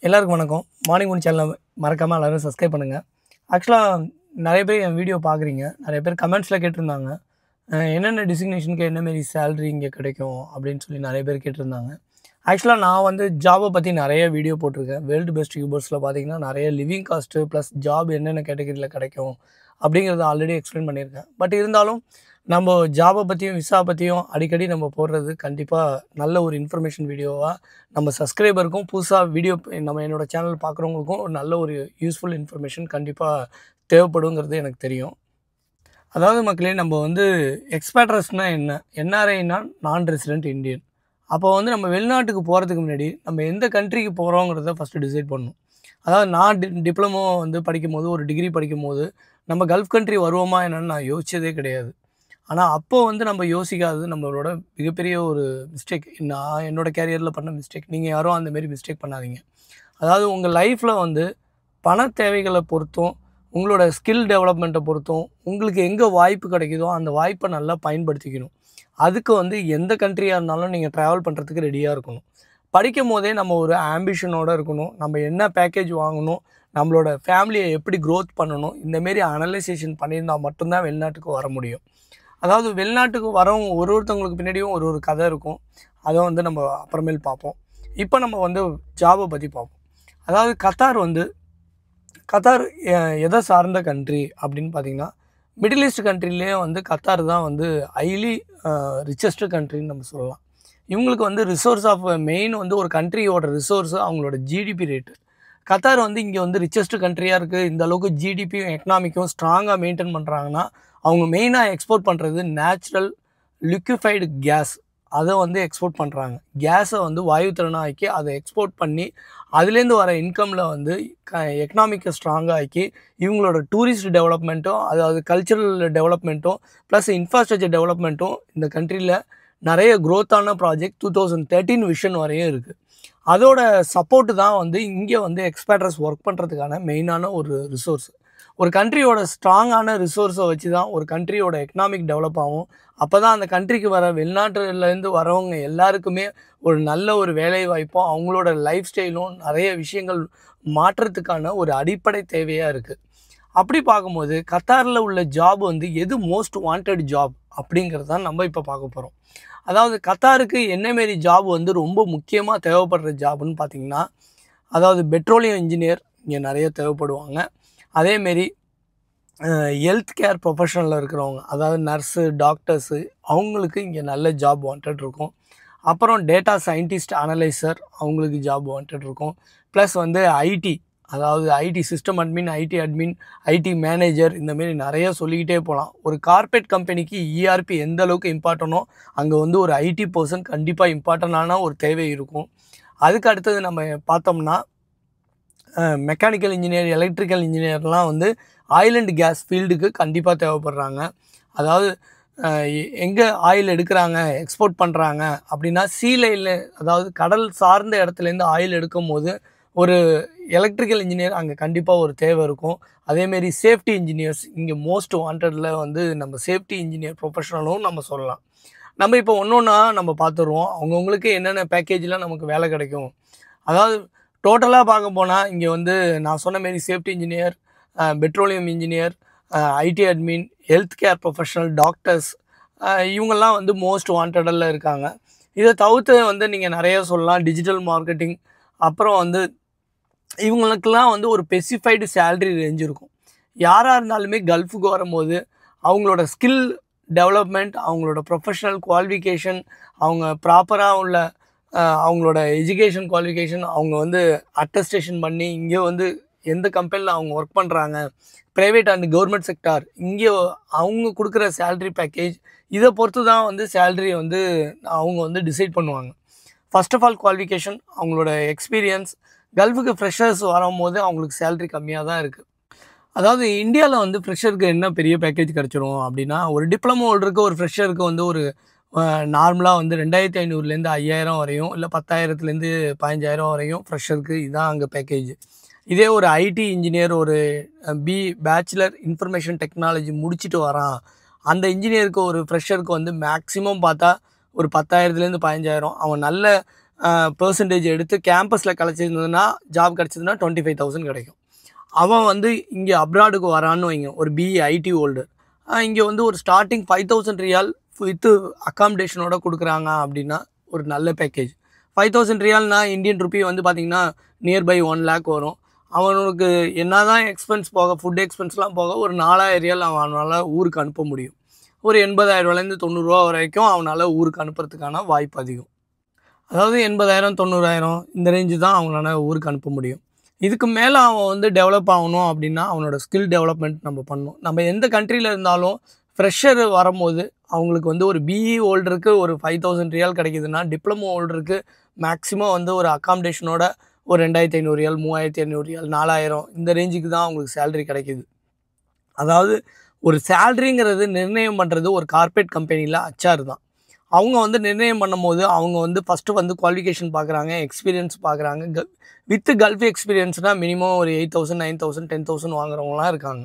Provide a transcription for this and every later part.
எல்லாருக்கும் வணக்கம். Morning Moon சேனலை மறக்காமல் எல்லோரும் சப்ஸ்கிரைப் பண்ணுங்கள். ஆக்சுவலாக நிறைய பேர் என் வீடியோ பார்க்குறீங்க. நிறைய பேர் கமெண்ட்ஸில் கேட்டிருந்தாங்க, என்னென்ன டிசிக்னேஷனுக்கு என்னமாரி சேலரி இங்கே கிடைக்கும் அப்படின்னு சொல்லி நிறைய பேர் கேட்டிருந்தாங்க. ஆக்சுவலாக நான் வந்து ஜாபை பற்றி நிறைய வீடியோ போட்டிருக்கேன். வேர்ல்டு பெஸ்ட் யூபர்ஸில் பார்த்தீங்கன்னா நிறைய லிவிங் காஸ்ட்டு ப்ளஸ் ஜாப் என்னென்ன கேட்டகரியில் கிடைக்கும் அப்படிங்கிறத ஆல்ரெடி எக்ஸ்பிளைன் பண்ணியிருக்கேன். பட் இருந்தாலும் நம்ம ஜாபை பற்றியும் விசா பற்றியும் அடிக்கடி நம்ம போடுறது கண்டிப்பாக நல்ல ஒரு இன்ஃபர்மேஷன் வீடியோவாக நம்ம சப்ஸ்கிரைபருக்கும் புதுசாக வீடியோ நம்ம என்னோடய சேனல் பார்க்குறவங்களுக்கும் ஒரு நல்ல ஒரு யூஸ்ஃபுல் இன்ஃபர்மேஷன் கண்டிப்பாக தேவைப்படுங்கிறது எனக்கு தெரியும். அதாவது மக்களே, நம்ம வந்து எக்ஸ்பேட்ரஸ்னால் என்ன, என்ஆர்ஐனா நான் ரெசிடென்ட் இந்தியன். அப்போ வந்து நம்ம வெளிநாட்டுக்கு போகிறதுக்கு முன்னாடி நம்ம எந்த கண்ட்ரிக்கு போகிறோங்கிறத ஃபஸ்ட்டு டிசைட் பண்ணணும். அதாவது நான் டிப்ளமோ வந்து படிக்கும்போது, ஒரு டிகிரி படிக்கும்போது நம்ம கல்ஃப் கண்ட்ரி வருவோமா என்னென்னு நான் யோசிச்சதே கிடையாது. ஆனால் அப்போ வந்து நம்ம யோசிக்காதது நம்மளோட மிகப்பெரிய ஒரு மிஸ்டேக். நான் என்னோடய கேரியரில் பண்ண மிஸ்டேக். நீங்கள் யாரும் அந்தமாரி மிஸ்டேக் பண்ணாதீங்க. அதாவது உங்கள் லைஃப்பில் வந்து பண தேவைகளை பொறுத்தும் உங்களோட ஸ்கில் டெவலப்மெண்ட்டை பொறுத்தும் உங்களுக்கு எங்கே வாய்ப்பு கிடைக்குதோ அந்த வாய்ப்பை நல்லா பயன்படுத்திக்கணும். அதுக்கு வந்து எந்த கண்ட்ரியாக இருந்தாலும் நீங்கள் ட்ராவல் பண்ணுறதுக்கு ரெடியாக இருக்கணும். படிக்கும் போதே நம்ம ஒரு ஆம்பிஷனோடு இருக்கணும். நம்ம என்ன பேக்கேஜ் வாங்கணும், நம்மளோட ஃபேமிலியை எப்படி க்ரோத் பண்ணணும், இந்தமாரி அனலைசேஷன் பண்ணியிருந்தால் மட்டும்தான் வெளிநாட்டுக்கு வர முடியும். அதாவது வெளிநாட்டுக்கு வரவங்க ஒருத்தவங்களுக்கு பின்னாடியும் ஒரு கதை இருக்கும். அதை வந்து நம்ம அப்புறமேல் பார்ப்போம். இப்போ நம்ம வந்து ஜாபை பற்றி பார்ப்போம். அதாவது கத்தார் எதை சார்ந்த கண்ட்ரி அப்படின்னு பார்த்திங்கன்னா, மிடில் ஈஸ்ட் கண்ட்ரிலே வந்து கத்தார் தான் வந்து ஹைலி ரிச்சஸ்ட்டு கண்ட்ரின்னு நம்ம சொல்லலாம். இவங்களுக்கு வந்து ரிசோர்ஸ் ஆஃப் மெயின் வந்து ஒரு கண்ட்ரியோட ரிசோர்ஸு அவங்களோட ஜிடிபி ரேட்டு. கத்தார் வந்து இங்கே வந்து ரிச்சஸ்ட்டு கண்ட்ரியாக இருக்குது. இந்த அளவுக்கு ஜிடிபியும் எக்கனாமிக்கும் ஸ்ட்ராங்காக மெயின்டைன் பண்ணுறாங்கன்னா அவங்க மெயினாக எக்ஸ்போர்ட் பண்ணுறது நேச்சுரல் லிக்விஃபைடு கேஸ். அதை வந்து எக்ஸ்போர்ட் பண்ணுறாங்க. கேஸை வந்து வாயு திறனாக ஆக்கி அதை எக்ஸ்போர்ட் பண்ணி அதுலேருந்து வர இன்கமில் வந்து எக்கனாமிக்கை ஸ்ட்ராங்காக ஆக்கி இவங்களோட டூரிஸ்ட் டெவலப்மெண்ட்டும், அதாவது கல்ச்சரல் டெவலப்மெண்ட்டும் ப்ளஸ் இன்ஃப்ராஸ்ட்ரக்சர் டெவலப்மெண்ட்டும் இந்த கண்ட்ரியில் நிறைய க்ரோத்தான ப்ராஜெக்ட் 2013 விஷன் வரையும் இருக்குது. அதோட சப்போர்ட்டு தான் வந்து இங்கே வந்து எக்ஸ்பேட்ரஸ் ஒர்க் பண்ணுறதுக்கான மெயினான ஒரு ரிசோர்ஸ். ஒரு கண்ட்ரியோட ஸ்ட்ராங்கான ரிசோர்ஸை வச்சு தான் ஒரு கண்ட்ரியோட எக்கனாமிக் டெவலப் ஆகும். அப்போ தான் அந்த கண்ட்ரிக்கு வர வெளிநாட்டுலேருந்து வரவங்க எல்லாருக்குமே ஒரு நல்ல ஒரு வேலை வாய்ப்பும் அவங்களோட லைஃப் ஸ்டைலும் நிறைய விஷயங்கள் மாற்றத்துக்கான ஒரு அடிப்படை தேவையாக இருக்குது. அப்படி பார்க்கும்போது கத்தாரில் உள்ள ஜாப் வந்து எது மோஸ்ட் வாண்டட் ஜாப் அப்படிங்கிறது தான் நம்ம இப்போ பார்க்க போகிறோம். அதாவது கத்தாருக்கு என்னமாரி ஜாப் வந்து ரொம்ப முக்கியமாக தேவைப்படுற ஜாப்னு பார்த்திங்கன்னா, அதாவது பெட்ரோலியம் இன்ஜினியர் இங்கே நிறைய தேவைப்படுவாங்க. அதேமாரி ஹெல்த் கேர் ப்ரொஃபஷனில் இருக்கிறவங்க, அதாவது நர்ஸு, டாக்டர்ஸு, அவங்களுக்கு இங்கே நல்ல ஜாப் வாண்டட் இருக்கும். அப்புறம் டேட்டா சயின்டிஸ்ட், அனலைசர், அவங்களுக்கு ஜாப் வாண்டட் இருக்கும். ப்ளஸ் வந்து ஐடி, அதாவது IT system admin, IT admin, IT manager, இந்தமாரி நிறைய சொல்லிக்கிட்டே போகலாம். ஒரு கார்ப்பரேட் கம்பெனிக்கு இஆர்பி எந்த அளவுக்கு இம்பார்ட்டனோ அங்கே வந்து ஒரு ஐடி பர்சன் கண்டிப்பாக இம்பார்ட்டண்டான ஒரு தேவை இருக்கும். அதுக்கு அடுத்தது நம்ம பார்த்தோம்னா மெக்கானிக்கல் இன்ஜினியர், எலக்ட்ரிக்கல் இன்ஜினியர்லாம் வந்து ஆயில் அண்ட் கேஸ் ஃபீல்டுக்கு கண்டிப்பாக தேவைப்படுறாங்க. அதாவது எங்கே ஆயில் எடுக்கிறாங்க, எக்ஸ்போர்ட் பண்ணுறாங்க அப்படின்னா சீலையில், அதாவது கடல் சார்ந்த இடத்துலேருந்து ஆயில் எடுக்கும் போது ஒரு எலக்ட்ரிக்கல் இன்ஜினியர் அங்கே கண்டிப்பாக ஒரு தேவை இருக்கும். அதேமாரி சேஃப்டி இன்ஜினியர்ஸ் இங்கே மோஸ்ட் வாண்டடில் வந்து நம்ம சேஃப்டி இன்ஜினியர் ப்ரொஃபஷனலும் நம்ம சொல்லலாம். நம்ம இப்போ ஒன்று ஒன்றா நம்ம பார்த்துருவோம். அவங்கவுங்களுக்கு என்னென்ன பேக்கேஜில் நமக்கு வேலை கிடைக்கும். அதாவது டோட்டலாக பார்க்க போனால் இங்கே வந்து நான் சொன்ன மாரி safety engineer, petroleum engineer, IT admin, health care professional, doctors, இவங்கெல்லாம் வந்து மோஸ்ட் வாண்டடில் இருக்காங்க. இதை தவிர்த்து வந்து நீங்கள் நிறைய சொல்லலாம். டிஜிட்டல் மார்க்கெட்டிங், அப்புறம் வந்து இவங்களுக்கெல்லாம் வந்து ஒரு ஸ்பெசிஃபைடு சேலரி ரேஞ்ச் இருக்கும். யாராக இருந்தாலுமே கல்ஃபுக்கு வரும்போது அவங்களோட ஸ்கில் டெவலப்மெண்ட், அவங்களோட ப்ரொஃபஷனல் குவாலிஃபிகேஷன், அவங்க ப்ராப்பராக உள்ள அவங்களோட எஜுகேஷன் குவாலிஃபிகேஷன் அவங்க வந்து அட்டஸ்டேஷன் பண்ணி இங்கே வந்து எந்த கம்பெனியில் அவங்க ஒர்க் பண்ணுறாங்க, ப்ரைவேட் அண்ட் கவர்மெண்ட் செக்டார், இங்கே அவங்க கொடுக்குற சேல்ரி பேக்கேஜ், இதை பொறுத்து தான் வந்து சேல்ரி வந்து அவங்க வந்து டிசைட் பண்ணுவாங்க. ஃபர்ஸ்ட் ஆஃப் ஆல் குவாலிஃபிகேஷன், அவங்களோட எக்ஸ்பீரியன்ஸ். கல்ஃபுக்கு ஃப்ரெஷர்ஸ் வரும்போது அவங்களுக்கு சேல்ரி கம்மியாக தான் இருக்குது. அதாவது இந்தியாவில் வந்து ஃப்ரெஷருக்கு என்ன பெரிய பேக்கேஜ் கிடச்சிரும் அப்படின்னா, ஒரு டிப்ளமோ ஹோல்டருக்கு ஒரு ஃப்ரெஷருக்கு வந்து ஒரு நார்மலாக வந்து 2500லேருந்து 5000 வரையும், இல்லை 10,000லேருந்து 15,000 வரையும் ஃப்ரெஷருக்கு இதுதான் அங்கே பேக்கேஜ். இதே ஒரு ஐடி இன்ஜினியர் ஒரு பேச்சுலர் இன்ஃபர்மேஷன் டெக்னாலஜி முடிச்சுட்டு வரான், அந்த இன்ஜினியருக்கு ஒரு ஃப்ரெஷருக்கு வந்து மேக்ஸிமம் பார்த்தா ஒரு 10,000லேருந்து 15,000. அவன் நல்ல பெர்சன்டேஜ் எடுத்து கேம்பஸில் கிடச்சிருந்ததுன்னா ஜாப் கிடச்சிதுன்னா 25,000 கிடைக்கும். அவன் வந்து இங்கே அப்ராடுக்கு வரான்னு வைங்க, ஒரு பிஇ ஐடி ஹோல்டர், இங்கே வந்து ஒரு ஸ்டார்டிங் 5,000 ரியால் வித்து அக்காமடேஷனோட கொடுக்குறாங்க அப்படின்னா ஒரு நல்ல பேக்கேஜ். 5,000 ரியால்னா இந்தியன் ருப்பி வந்து பார்த்திங்கன்னா நியர்பை 1 lakh வரும். அவனுக்கு என்ன தான் எக்ஸ்பென்ஸ் போக, ஃபுட் எக்ஸ்பென்ஸ்லாம் போக ஒரு 4,000 ரியால் அவனால் ஊருக்கு அனுப்ப முடியும். ஒரு 80,000 90,000 வரைக்கும் அவனால் ஊருக்கு அனுப்புறதுக்கான வாய்ப்பு அதிகம். அதாவது 80,000 90,000 இந்த ரேஞ்சு தான் அவங்களால ஊருக்கு அனுப்ப முடியும். இதுக்கு மேலே அவன் வந்து டெவலப் ஆகணும் அப்படின்னா அவனோட ஸ்கில் டெவலப்மெண்ட் நம்ம பண்ணணும். நம்ம எந்த கண்ட்ரியில் இருந்தாலும் ஃப்ரெஷர் வரும்போது அவங்களுக்கு வந்து ஒரு பிஇ ஹோல்டருக்கு ஒரு 5,000 ரியால் கிடைக்குதுன்னா, டிப்ளமோ ஹோல்டருக்கு மேக்ஸிமம் வந்து ஒரு அக்காமடேஷனோட ஒரு 2,500 ரியால் 3,500 ரியால் 4,000 இந்த ரேஞ்சுக்கு தான் அவங்களுக்கு சேலரி கிடைக்கிது. அதாவது ஒரு சேலரிங்கிறது நிர்ணயம் பண்ணுறது ஒரு கார்ப்பரேட் கம்பெனியில் ஹெச்ஆர் தான். அவங்க வந்து நிர்ணயம் பண்ணும்போது அவங்க வந்து ஃபஸ்ட்டு வந்து குவாலிஃபிகேஷன் பார்க்குறாங்க, எக்ஸ்பீரியன்ஸ் பார்க்குறாங்க. வித்து கல்ஃப் எக்ஸ்பீரியன்ஸ்னால் மினிமம் ஒரு 8,000 9,000 10,000 வாங்குறவங்களாம் இருக்காங்க.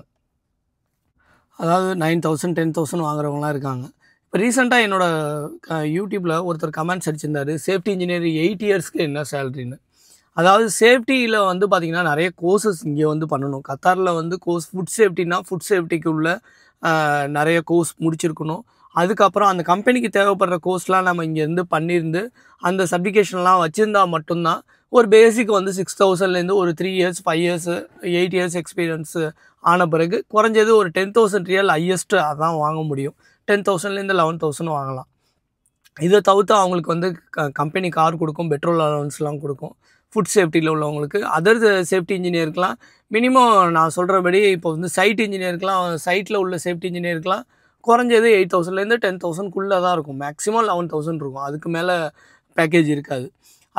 அதாவது 9,000 10,000 வாங்குறவங்களாம் இருக்காங்க. இப்போ ரீசெண்டாக என்னோடய யூடியூப்பில் ஒருத்தர் கமெண்ட்ஸ் அடிச்சிருந்தார், சேஃப்டி இன்ஜினியர் 8 இயர்ஸ்க்கு என்ன சேலரின்னு. அதாவது சேஃப்டியில் வந்து பார்த்திங்கன்னா நிறைய கோர்சஸ் இங்கே வந்து பண்ணணும். கத்தாரில் வந்து கோர்ஸ் ஃபுட் சேஃப்டினா ஃபுட் சேஃப்டிக்கு உள்ள நிறைய கோர்ஸ் முடிச்சிருக்கணும். அதுக்கப்புறம் அந்த கம்பெனிக்கு தேவைப்படுற கோர்ஸ்லாம் நம்ம இங்கேருந்து பண்ணியிருந்து அந்த சர்டிஃபிகேஷன்லாம் வச்சுருந்தா மட்டும்தான் ஒரு பேசிக் வந்து 6,000லேருந்து ஒரு 3 இயர்ஸ் 5 இயர்ஸ் 8 இயர்ஸ் எக்ஸ்பீரியன்ஸு ஆன பிறகு குறைஞ்சது ஒரு 10,000 ரியால் ஹையஸ்ட்டு அதான் வாங்க முடியும். 10,000லேருந்து 11,000 வாங்கலாம். இதை தவிர்த்து அவங்களுக்கு வந்து கம்பெனி கார் கொடுக்கும், பெட்ரோல் அலவன்ஸ்லாம் கொடுக்கும். ஃபுட் சேஃப்டியில் உள்ளவங்களுக்கு, அதர் சேஃப்டி இன்ஜினியருக்குலாம் மினிமம் நான் சொல்கிறபடி இப்போ வந்து சைட் இன்ஜினியருக்குலாம், சைட்டில் உள்ள சேஃப்டி இன்ஜினியருக்குலாம் குறைஞ்சது 8,000லேருந்து 10,000க்குள்ளே தான் இருக்கும். மேக்ஸிமம் 11,000 இருக்கும். அதுக்கு மேலே பேக்கேஜ் இருக்காது.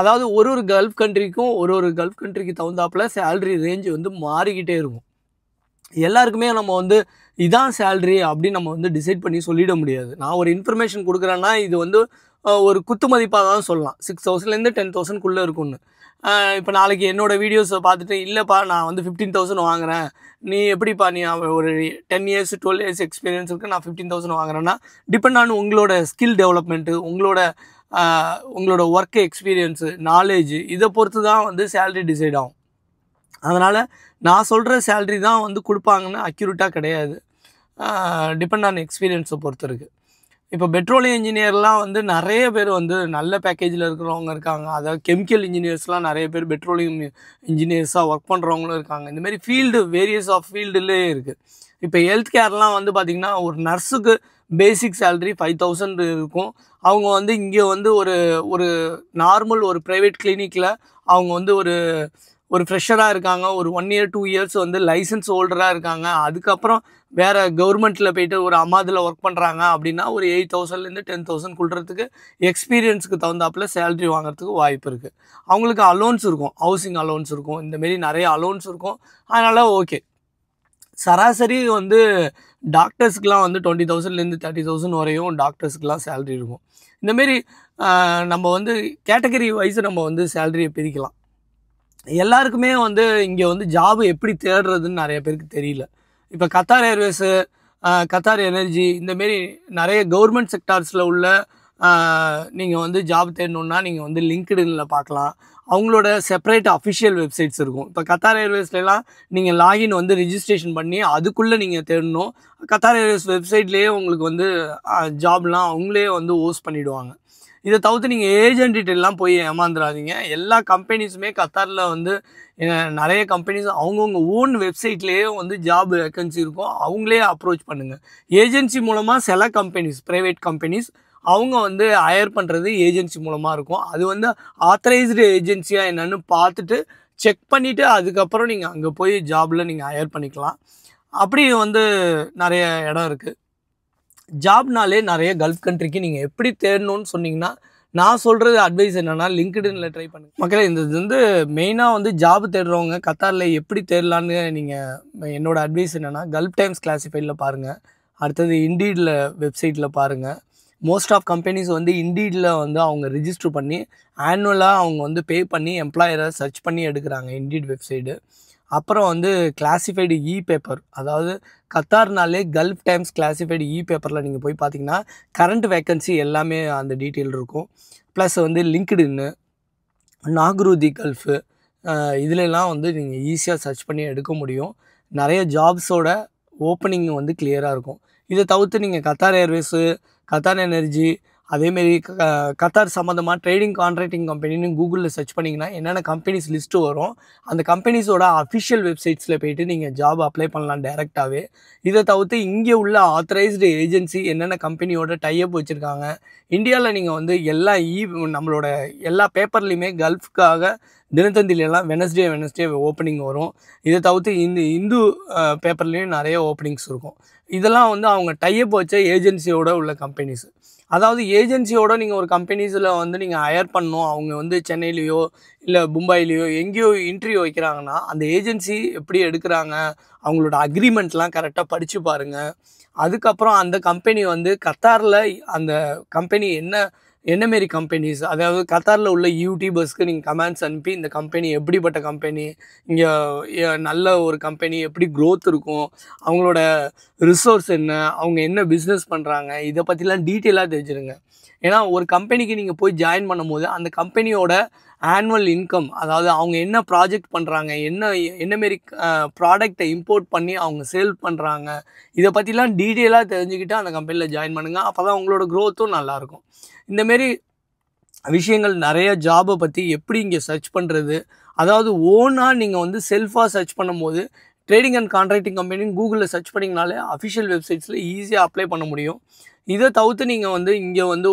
அதாவது ஒரு கல்ஃப் கண்ட்ரிக்கும் ஒரு கல்ஃப் கண்ட்ரிக்கு தகுந்தாப்பில் சேலரி ரேஞ்சு வந்து மாறிக்கிட்டே இருக்கும். எல்லாருக்குமே நம்ம வந்து இதான் சேலரி அப்படின்னு நம்ம வந்து டிசைட் பண்ணி சொல்லிட முடியாது. நான் ஒரு இன்ஃபர்மேஷன் கொடுக்குறேன்னா இது வந்து ஒரு குத்து மதிப்பாக தான் சொல்லலாம். 6,000லேருந்து 10,000க்குள்ளே இருக்கும்னு. இப்போ நாளைக்கு என்னோடய வீடியோஸை பார்த்துட்டு, இல்லைப்பா நான் வந்து 15,000 வாங்குகிறேன், நீ எப்படிப்பா நீ ஒரு 10 இயர்ஸ் 12 இயர்ஸ் எக்ஸ்பீரியன்ஸ் இருக்குது, நான் 15,000 வாங்குறேன்னா டிபெண்ட் ஆன் உங்களோட ஸ்கில் டெவலப்மெண்ட்டு, உங்களோட ஒர்க் எக்ஸ்பீரியன்ஸு, நாலேஜ் இதை பொறுத்து தான் வந்து சேலரி டிசைட் ஆகும். அதனால் நான் சொல்கிற சேலரி தான் வந்து கொடுப்பாங்கன்னு அக்யூரேட்டாக கிடையாது. டிபெண்ட் ஆன் எக்ஸ்பீரியன்ஸை பொறுத்து இருக்குது. இப்போ பெட்ரோலியம் இன்ஜினியர்லாம் வந்து நிறைய பேர் வந்து நல்ல பேக்கேஜில் இருக்கிறவங்க இருக்காங்க. அதாவது கெமிக்கல் இன்ஜினியர்ஸ்லாம் நிறைய பேர் பெட்ரோலியம் இன்ஜினியர்ஸாக ஒர்க் பண்ணுறவங்களும் இருக்காங்க. இந்தமாரி ஃபீல்டு வேரியஸ் ஆஃப் ஃபீல்டுலேயே இருக்குது. இப்போ ஹெல்த் கேர்லாம் வந்து பார்த்திங்கன்னா ஒரு நர்ஸுக்கு பேசிக் சேலரி 5,000 இருக்கும். அவங்க வந்து இங்கே வந்து ஒரு நார்மல் ஒரு ப்ரைவேட் கிளினிக்கில் அவங்க வந்து ஒரு ஃப்ரெஷராக இருக்காங்க, ஒரு 1 இயர் 2 இயர்ஸ் வந்து லைசன்ஸ் ஹோல்டராக இருக்காங்க. அதுக்கப்புறம் வேறு கவர்மெண்ட்டில் போய்ட்டு ஒரு அமாதில் ஒர்க் பண்ணுறாங்க அப்படின்னா ஒரு 8,000லேருந்து 10,000 கொடுறதுக்கு எக்ஸ்பீரியன்ஸுக்கு தகுந்தாப்பில் சேலரி வாங்குறதுக்கு வாய்ப்பு இருக்குது. அவங்களுக்கு அலோன்ஸ் இருக்கும், ஹவுசிங் அலோன்ஸ் இருக்கும், இந்தமாரி நிறைய அலோன்ஸ் இருக்கும். அதனால் ஓகே. சராசரி வந்து டாக்டர்ஸ்க்குலாம் வந்து 20,000லேருந்து 30,000 வரையும் டாக்டர்ஸ்க்குலாம் சேலரி இருக்கும். இந்தமாரி நம்ம வந்து கேட்டகரி வைஸ் நம்ம வந்து சேலரியை பிரிக்கலாம். எல்லாருக்குமே வந்து இங்கே வந்து ஜாபு எப்படி தேடுறதுன்னு நிறைய பேருக்கு தெரியல. இப்போ கத்தார் ஏர்வேஸு, கத்தார் எனர்ஜி இந்தமாரி நிறைய கவர்மெண்ட் செக்டார்ஸில் உள்ள நீங்கள் வந்து ஜாப் தேடணுன்னா நீங்கள் வந்து லிங்க்டின்ல பார்க்கலாம். அவங்களோட செப்பரேட் அஃபிஷியல் வெப்சைட்ஸ் இருக்கும். இப்போ கத்தார் ஏர்வேஸ்லாம் நீங்கள் லாகின் வந்து ரிஜிஸ்ட்ரேஷன் பண்ணி அதுக்குள்ளே நீங்கள் தேடணும். கத்தார் ஏர்வேஸ் வெப்சைட்லேயே உங்களுக்கு வந்து ஜாப்லாம் அவங்களே வந்து ஹோஸ்ட் பண்ணிவிடுவாங்க. இதை தவிர்த்து நீங்கள் ஏஜென்ட் டீட்டெயிலாம் போய் ஏமாந்துடாதீங்க. எல்லா கம்பெனிஸுமே கத்தாரில் வந்து நிறைய கம்பெனிஸ் அவங்கவுங்க ஓன் வெப்சைட்லேயே வந்து ஜாப் வேக்கன்சி இருக்கும். அவங்களே அப்ரோச் பண்ணுங்கள். ஏஜென்சி மூலமாக சில கம்பெனிஸ், ப்ரைவேட் கம்பெனிஸ் அவங்க வந்து ஹையர் பண்ணுறது ஏஜென்சி மூலமாக இருக்கும். அது வந்து ஆத்தரைஸ்டு ஏஜென்சியாக என்னென்னு பார்த்துட்டு செக் பண்ணிவிட்டு அதுக்கப்புறம் நீங்கள் அங்கே போய் ஜாபில் நீங்கள் ஹையர் பண்ணிக்கலாம். அப்படி வந்து நிறைய இடம் இருக்குது. ஜாப்னாலே நிறைய கல்ஃப் கண்ட்ரிக்கு நீங்கள் எப்படி தேடணும்னு சொன்னீங்கன்னா, நான் சொல்கிறது அட்வைஸ் என்னென்னா லிங்க்டின்ல ட்ரை பண்ணுங்கள். மக்களே, இந்த இது வந்து மெயினாக வந்து ஜாப் தேடுறவங்க கத்தாரில் எப்படி தேடலான்னு நீங்கள் என்னோட அட்வைஸ் என்னென்னா, கல்ஃப் டைம்ஸ் கிளாசிஃபைடில் பாருங்கள். அடுத்தது இண்டீடில் வெப்சைட்டில் பாருங்கள். மோஸ்ட் ஆஃப் கம்பெனிஸ் வந்து இண்டீடில் வந்து அவங்க ரிஜிஸ்டர் பண்ணி ஆனுவலாக அவங்க வந்து பே பண்ணி எம்ப்ளாயரை சர்ச் பண்ணி எடுக்கிறாங்க இண்டீட் வெப்சைட்டு. அப்புறம் வந்து கிளாசிஃபைடு இ பேப்பர், அதாவது கத்தார்னாலே கல்ஃப் டைம்ஸ் கிளாசிஃபைடு இ பேப்பரில் நீங்கள் போய் பார்த்தீங்கன்னா கரண்ட் வேக்கன்சி எல்லாமே அந்த டீட்டெயில் இருக்கும். ப்ளஸ் வந்து லிங்க்டின்னு, நாக்ருதி கல்ஃபு இதுலலாம் வந்து நீங்கள் ஈஸியாக சர்ச் பண்ணி எடுக்க முடியும். நிறைய ஜாப்ஸோட ஓப்பனிங் வந்து கிளியராக இருக்கும். இதை தவிர்த்து நீங்கள் கத்தார் ஏர்வேஸு, கத்தார் எனர்ஜி, அதேமாரி கத்தார் சம்மந்தமாக ட்ரேடிங் கான்ட்ராக்டிங் கம்பெனின்னு கூகுளில் சர்ச் பண்ணிங்கன்னா என்னென்ன கம்பெனிஸ் லிஸ்ட்டு வரும். அந்த கம்பெனிஸோட அஃபிஷியல் வெப்சைட்ஸில் போய்ட்டு நீங்கள் ஜாப் அப்ளை பண்ணலாம் டேரெக்டாகவே. இதை தவிர்த்து இங்கே உள்ள ஆத்தரைஸ்டு ஏஜென்சி என்னென்ன கம்பெனியோட டைஅப் வச்சுருக்காங்க. இந்தியாவில் நீங்கள் வந்து நம்மளோட எல்லா பேப்பர்லேயுமே கல்ஃப்காக தினத்தந்திலெல்லாம் வெனஸ்டே ஓப்பனிங் வரும். இதை தவிர்த்து இந்து பேப்பர்லேயும் நிறைய ஓப்பனிங்ஸ் இருக்கும். இதெல்லாம் வந்து அவங்க டைஅப் வச்ச ஏஜென்சியோட உள்ள கம்பெனிஸ். அதாவது ஏஜென்சியோட நீங்கள் ஒரு கம்பெனிஸில் வந்து நீங்கள் ஹையர் பண்ணணும். அவங்க வந்து சென்னையிலையோ இல்லை மும்பையிலையோ எங்கேயோ இன்டர்வியூ வைக்கிறாங்கன்னா அந்த ஏஜென்சி எப்படி எடுக்கிறாங்க, அவங்களோட அக்ரிமெண்ட்லாம் கரெக்டாக படித்து பாருங்கள். அதுக்கப்புறம் அந்த கம்பெனி வந்து கத்தாரில் அந்த கம்பெனி என்னமாரி கம்பெனிஸ், அதாவது கத்தாரில் உள்ள யூடியூபர்ஸ்க்கு நீங்கள் கமெண்ட்ஸ் அனுப்பி இந்த கம்பெனி எப்படிப்பட்ட கம்பெனி, இங்கே நல்ல ஒரு கம்பெனி, எப்படி க்ரோத் இருக்கும், அவங்களோட ரிசோர்ஸ் என்ன, அவங்க என்ன பிஸ்னஸ் பண்ணுறாங்க, இதை பற்றிலாம் டீட்டெயிலாக தெரிஞ்சுருங்க. ஏன்னா ஒரு கம்பெனிக்கு நீங்கள் போய் ஜாயின் பண்ணும்போது அந்த கம்பெனியோட ஆனுவல் இன்கம், அதாவது அவங்க என்ன ப்ராஜெக்ட் பண்ணுறாங்க, என்னமாரி ப்ராடக்டை இம்போர்ட் பண்ணி அவங்க சேல் பண்ணுறாங்க, இதை பற்றிலாம் டீட்டெயிலாக தெரிஞ்சுக்கிட்டு அந்த கம்பெனியில் ஜாயின் பண்ணுங்கள். அப்போ தான் உங்களோட க்ரோத்தும் நல்லாயிருக்கும். இந்தமாரி விஷயங்கள் நிறைய ஜாபை பற்றி எப்படி இங்கே சர்ச் பண்ணுறது, அதாவது ஓனாக நீங்கள் வந்து செல்ஃபாக சர்ச் பண்ணும்போது ட்ரேடிங் அண்ட் கான்ட்ராக்டிங் கம்பெனின்னு கூகுளில் சர்ச் பண்ணிங்கனாலே அஃபிஷியல் வெப்சைட்ஸில் ஈஸியாக அப்ளை பண்ண முடியும். இதை தவிர்த்து நீங்கள் வந்து இங்கே வந்து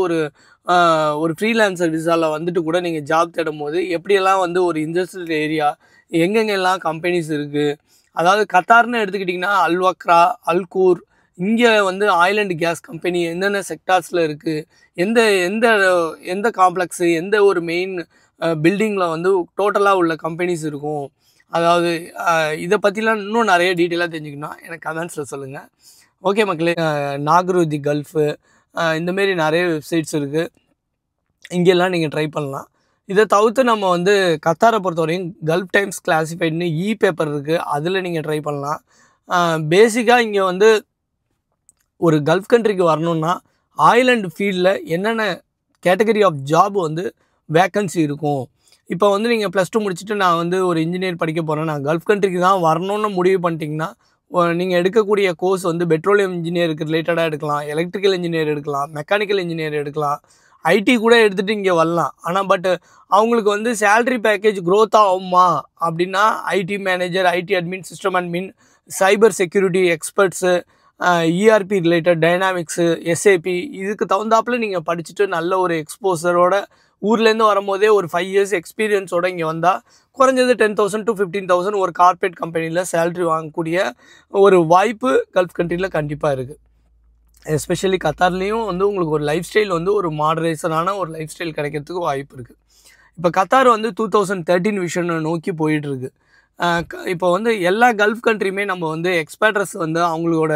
ஒரு ஃப்ரீலான்சர் விசாவில் வந்துட்டு கூட நீங்கள் ஜாப் தேடும் போது எப்படியெல்லாம் வந்து ஒரு இண்டஸ்ட்ரியல் ஏரியா எங்கெங்கெல்லாம் கம்பெனிஸ் இருக்குது, அதாவது கத்தார்னு எடுத்துக்கிட்டிங்கன்னா அல்வக்ரா, அல்கூர், இங்கே வந்து ஆயில் அண்ட் கேஸ் கம்பெனி என்னென்ன செக்டார்ஸில் இருக்குது, எந்த காம்ப்ளெக்ஸு, எந்த ஒரு மெயின் பில்டிங்கில் வந்து டோட்டலாக உள்ள கம்பெனிஸ் இருக்கும். அதாவது இதை பற்றிலாம் இன்னும் நிறைய டீட்டெயிலாக தெரிஞ்சுக்கணும் எனக்கு கமெண்ட்ஸில் சொல்லுங்கள். ஓகே மக்களே, நாக்ருதி கல்ஃபு இந்தமாரி நிறைய வெப்சைட்ஸ் இருக்குது. இங்கெல்லாம் நீங்கள் ட்ரை பண்ணலாம். இதை தவிர்த்து நம்ம வந்து கத்தாரை பொறுத்தவரையும் கல்ஃப் டைம்ஸ் கிளாசிஃபைடுன்னு பேப்பர் இருக்குது, அதில் நீங்கள் ட்ரை பண்ணலாம். பேசிக்காக இங்கே வந்து ஒரு கல்ஃப் கண்ட்ரிக்கு வரணுன்னா ஆயில் அண்ட் ஃபீல்டில் என்னென்ன கேட்டகரி ஆஃப் ஜாப் வந்து வேக்கன்சி இருக்கும். இப்போ வந்து நீங்கள் +2 முடிச்சுட்டு நான் வந்து ஒரு இன்ஜினியர் படிக்க போகிறேன், நான் கல்ஃப் கண்ட்ரிக்கு தான் வரணுன்னு முடிவு பண்ணிட்டீங்கன்னா நீங்கள் எடுக்கக்கூடிய கோர்ஸ் வந்து பெட்ரோலியம் இன்ஜினியருக்கு ரிலேட்டடாக எடுக்கலாம், எலக்ட்ரிக்கல் இன்ஜினியர் எடுக்கலாம், மெக்கானிக்கல் இன்ஜினியர் எடுக்கலாம், ஐடி கூட எடுத்துகிட்டு இங்கே வரலாம். ஆனால் அவங்களுக்கு வந்து சேலரி பேக்கேஜ் க்ரோத் ஆகுமா அப்படின்னா IT manager, IT admin, system admin, cyber security experts, ERP related, dynamics, SAP இதுக்கு தகுந்தாப்பில் நீங்கள் படிச்சுட்டு நல்ல ஒரு எக்ஸ்போசரோட ஊர்லேருந்து வரும்போதே ஒரு 5 இயர்ஸ் எக்ஸ்பீரியன்ஸோடு இங்கே வந்தால் குறைஞ்சது 10,000 to 15,000 ஒரு கார்ப்பரேட் கம்பெனியில் சேலரி வாங்கக்கூடிய ஒரு வாய்ப்பு கல்ஃப் கண்ட்ரியில் கண்டிப்பாக இருக்குது. எஸ்பெஷலி கத்தார்லேயும் வந்து உங்களுக்கு ஒரு லைஃப் ஸ்டைல் வந்து ஒரு மாடரேஷனான ஒரு லைஃப் ஸ்டைல் கிடைக்கிறதுக்கு வாய்ப்பு இருக்குது. இப்போ கத்தார் வந்து 2013 விஷனை நோக்கி போயிட்டுருக்கு. இப்போ வந்து எல்லா கல்ஃப் கண்ட்ரியுமே நம்ம வந்து எக்ஸ்பேட்ரஸ் வந்து அவங்களோட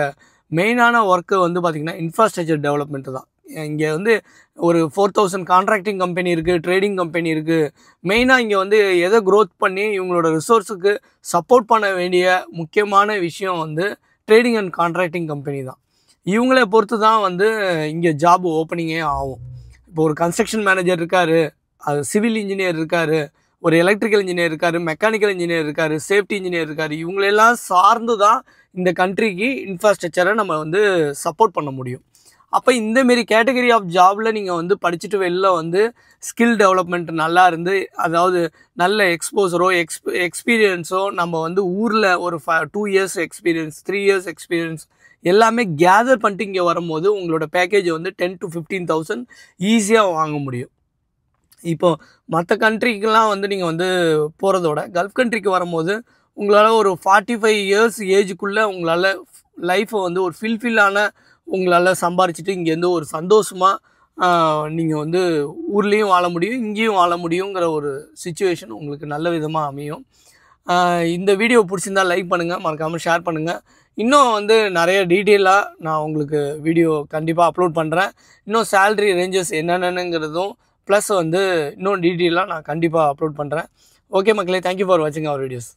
மெயினான ஒர்க்கு வந்து பார்த்திங்கன்னா இன்ஃப்ராஸ்ட்ரக்சர் டெவலப்மெண்ட்டு தான். இங்கே வந்து ஒரு 4000 கான்ட்ராக்டிங் கம்பெனி இருக்குது, ட்ரேடிங் கம்பெனி இருக்குது. மெயினாக இங்கே வந்து எதை க்ரோத் பண்ணி இவங்களோட ரிசோர்ஸுக்கு சப்போர்ட் பண்ண வேண்டிய முக்கியமான விஷயம் வந்து ட்ரேடிங் அண்ட் கான்ட்ராக்டிங் கம்பெனி தான். இவங்களை பொறுத்து தான் வந்து இங்கே ஜாப் ஓப்பனிங்கே ஆகும். இப்போ ஒரு கன்ஸ்ட்ரக்ஷன் மேனேஜர் இருக்கார், அது சிவில் இன்ஜினியர் இருக்கார், ஒரு எலக்ட்ரிக்கல் இன்ஜினியர் இருக்கார், மெக்கானிக்கல் இன்ஜினியர் இருக்கார், சேஃப்டி இன்ஜினியர் இருக்கார். இவங்களெல்லாம் சார்ந்து தான் இந்த கண்ட்ரிக்கு இன்ஃப்ராஸ்ட்ரக்சரை நம்ம வந்து சப்போர்ட் பண்ண முடியும். அப்போ இந்தமாரி கேட்டகரி ஆஃப் ஜாபில் நீங்கள் வந்து படிச்சுட்டு வெளில வந்து ஸ்கில் டெவலப்மெண்ட் நல்லா இருந்து, அதாவது நல்ல எக்ஸ்போசரோ எக்ஸ்பீரியன்ஸோ நம்ம வந்து ஊரில் ஒரு 2 இயர்ஸ் எக்ஸ்பீரியன்ஸ், 3 இயர்ஸ் எக்ஸ்பீரியன்ஸ் எல்லாமே கேதர் பண்ணிட்டு இங்கே வரும்போது உங்களோட பேக்கேஜ் வந்து 10 to 15,000 ஈஸியாக வாங்க முடியும். இப்போது மற்ற கண்ட்ரிக்கெலாம் வந்து நீங்கள் வந்து போகிறதோட கல்ஃப் கண்ட்ரிக்கு வரும்போது உங்களால் ஒரு 45 இயர்ஸ் ஏஜுக்குள்ளே உங்களால் லைஃப்பை வந்து ஒரு ஃபில்ஃபில்லான உங்களால் சம்பாரிச்சிட்டு இங்கேருந்து ஒரு சந்தோஷமாக நீங்கள் வந்து ஊர்லேயும் வாழ முடியும், இங்கேயும் வாழ முடியுங்கிற ஒரு சிச்சுவேஷன் உங்களுக்கு நல்ல விதமாக அமையும். இந்த வீடியோ பிடிச்சிருந்தால் லைக் பண்ணுங்கள், மறக்காமல் ஷேர் பண்ணுங்கள். இன்னும் வந்து நிறைய டீட்டெயிலாக நான் உங்களுக்கு வீடியோ கண்டிப்பாக அப்லோட் பண்ணுறேன். இன்னும் சேலரி ரேஞ்சஸ் என்னென்னங்கிறதும் ப்ளஸ் வந்து இன்னும் டீட்டெயிலாக நான் கண்டிப்பாக அப்லோட் பண்ணுறேன். ஓகே மக்களே, தேங்க்யூ ஃபார் வாட்சிங் அவர் வீடியோஸ்.